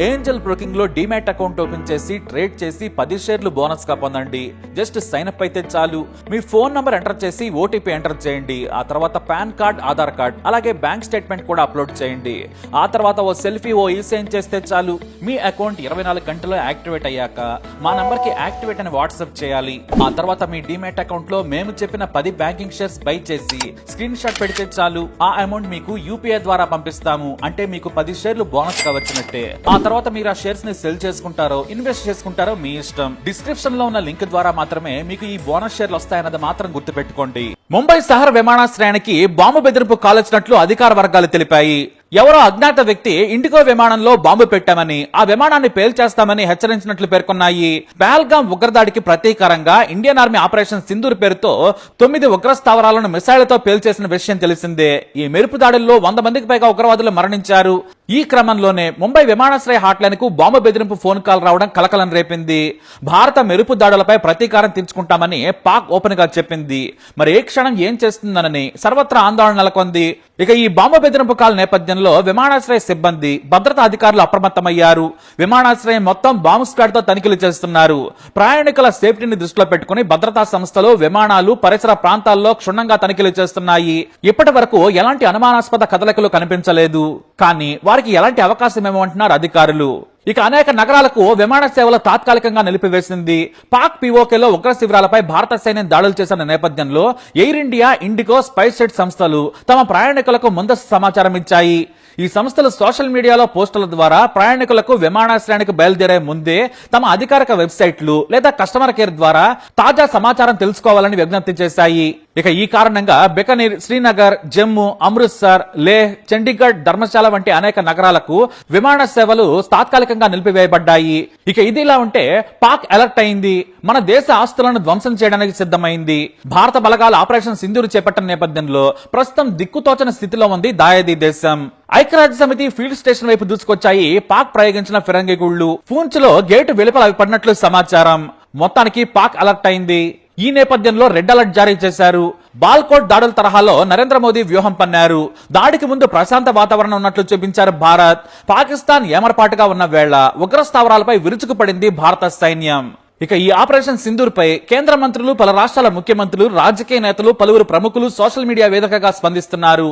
Angel broking లో demat account open చేసి trade చేసి 10 షేర్లు బోనస్ గా పొందండి. జస్ట్ సైన్ అప్ అయితే చాలు. మీ ఫోన్ నంబర్ ఎంటర్ చేసి ఓటీపీ ఎంటర్ చేయండి. ఆ తర్వాత పాన్ కార్డ్, ఆధార్ కార్డ్, అలాగే బ్యాంక్ స్టేట్మెంట్ కూడా అప్లోడ్ చేయండి. ఆ తర్వాత ఓ సెల్ఫీ, ఓ ఈ-సైన్ చేస్తే చాలు. మీ అకౌంట్ 24 గంటల్లో యాక్టివేట్ అయ్యాక మా నంబర్ కి యాక్టివేట్ అని వాట్సాప్ చేయాలి. ఆ తర్వాత మీ డిమాట్ అకౌంట్ లో మేము చెప్పిన 10 బ్యాంకింగ్ షేర్స్ బై చేసి స్క్రీన్ షాట్ పెడితే చాలు. ఆ అమౌంట్ మీకు యూపీఐ ద్వారా పంపిస్తాము. అంటే మీకు 10 షేర్లు బోనస్ గా వచ్చినట్టే. ఆ తర్వాత మీరు ఆ షేర్స్ ని సెల్ చేసుకుంటారో ఇన్వెస్ట్ చేసుకుంటారో మీ ఇష్టం. డిస్క్రిప్షన్ లో ఉన్న లింక్ ద్వారా మాత్రమే మీకు ఈ బోనస్ షేర్లు వస్తాయన్నది మాత్రం గుర్తుపెట్టుకోండి. ముంబై శహర్ విమానాశ్రయానికి బాంబు బెదిరింపు కాల్చినట్లు అధికార వర్గాలు తెలిపాయి. ఎవరో అజ్ఞాత వ్యక్తి ఇండిగో విమానంలో బాంబు పెట్టామని, ఆ విమానాన్ని పేల్చేస్తామని హెచ్చరించినట్లు పేర్కొన్నాయి. పహల్గామ్ ఉగ్రదాడికి ప్రతీకారంగా ఇండియన్ ఆర్మీ ఆపరేషన్ సింధూర్ పేరుతో 9 ఉగ్ర స్థావరాలను మిసైళ్లతో పేల్చేసిన విషయం తెలిసిందే. ఈ మెరుపు దాడుల్లో 100 మందికి పైగా ఉగ్రవాదులు మరణించారు. ఈ క్రమంలోనే ముంబై విమానాశ్రయ హాట్లైన్ కు బాంబు బెదిరింపు ఫోన్ కాల్ రావడం కలకలం రేపింది. భారత మెరుపు దాడులపై ప్రతీకారం తీర్చుకుంటామని పాక్ ఓపెన్ గా చెప్పింది. మరి ఏ క్షణం ఏం చేస్తుందనని సర్వత్రా ఆందోళన నెలకొంది. ఇక ఈ బాంబు బెదిరింపు కాల్ నేపథ్యంలో విమానాశ్రయ సిబ్బంది, భద్రతా అధికారులు అప్రమత్తమయ్యారు. విమానాశ్రయం మొత్తం బాంబు స్క్వాడ్ తో తనిఖీలు చేస్తున్నారు. ప్రయాణికుల సేఫ్టీని దృష్టిలో పెట్టుకుని భద్రతా సంస్థలు విమానాలు పరిసర ప్రాంతాల్లో క్షుణ్ణంగా తనిఖీలు చేస్తున్నాయి. ఇప్పటి వరకు ఎలాంటి అనుమానాస్పద కదలికలు కనిపించలేదు. కానీ వారికి ఎలాంటి అవకాశం ఏమంటున్నారు అధికారులు. ఇక అనేక నగరాలకు విమాన సేవలు తాత్కాలికంగా నిలిపివేసింది. పాక్ పీఓకేలో ఉగ్ర శిబిరాలపై భారత సైన్యం దాడులు చేసిన నేపథ్యంలో air India, IndiGo, spice jet సంస్థలు తమ ప్రయాణికులకు ముందస్తు సమాచారం ఇచ్చాయి. ఈ సంస్థలు సోషల్ మీడియాలో పోస్టుల ద్వారా ప్రయాణికులకు విమానాశ్రయానికి బయలుదేరే ముందే తమ అధికారిక వెబ్సైట్లు లేదా కస్టమర్ కేర్ ద్వారా తాజా సమాచారం తెలుసుకోవాలని విజ్ఞప్తి చేశాయి. ఇక ఈ కారణంగా బికనీర్, శ్రీనగర్, జమ్మూ, అమృత్సర్, లేహ్, చండీగఢ్, ధర్మశాల వంటి అనేక నగరాలకు విమాన సేవలు తాత్కాలికంగా నిలిపివేయబడ్డాయి. ఇక ఇదిలా ఉంటే పాక్ అలర్ట్ అయింది. మన దేశ ఆస్తులను ధ్వంసం చేయడానికి సిద్ధమైంది. భారత బలగాలు ఆపరేషన్ సింధూర్ చేపట్టిన నేపథ్యంలో ప్రస్తుతం దిక్కుతోచని స్థితిలో ఉంది దాయాది దేశం. ఐక్యరాజ్య సమితి ఫీల్డ్ స్టేషన్ వైపు దూసుకొచ్చాయి పాక్ ప్రయోగించిన ఫిరంగి గుళ్లు. పూంచ్ లో గేటు వెలుపల అవి పడినట్లు సమాచారం. మొత్తానికి పాక్ అలర్ట్ అయింది. ఈ నేపథ్యంలో రెడ్ అలర్ట్ జారీ చేశారు. బాల్కోట్ దాడుల తరహాలో నరేంద్ర మోదీ వ్యూహం పన్నారు. దాడికి ముందు ప్రశాంత వాతావరణం ఉన్నట్లు చూపించారు భారత్. పాకిస్తాన్ ఏమరపాటుగా ఉన్న వేళ ఉగ్ర స్థావరాలపై విరుచుకుపడింది భారత సైన్యం. ఇక ఈ ఆపరేషన్ సింధూర్ పై కేంద్ర మంత్రులు, పలు రాష్ట్రాల ముఖ్యమంత్రులు, రాజకీయ నేతలు, పలువురు ప్రముఖులు సోషల్ మీడియా వేదికగా స్పందిస్తున్నారు.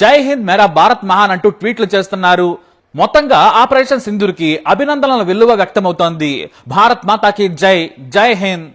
జై హింద్, మేరా భారత్ మహాన్ అంటూ ట్వీట్లు చేస్తున్నారు. మొత్తంగా ఆపరేషన్ సింధూర్ కి అభినందనల వెల్లువ వ్యక్తమవుతోంది. భారత్ మాతాకి జై, జై హింద్.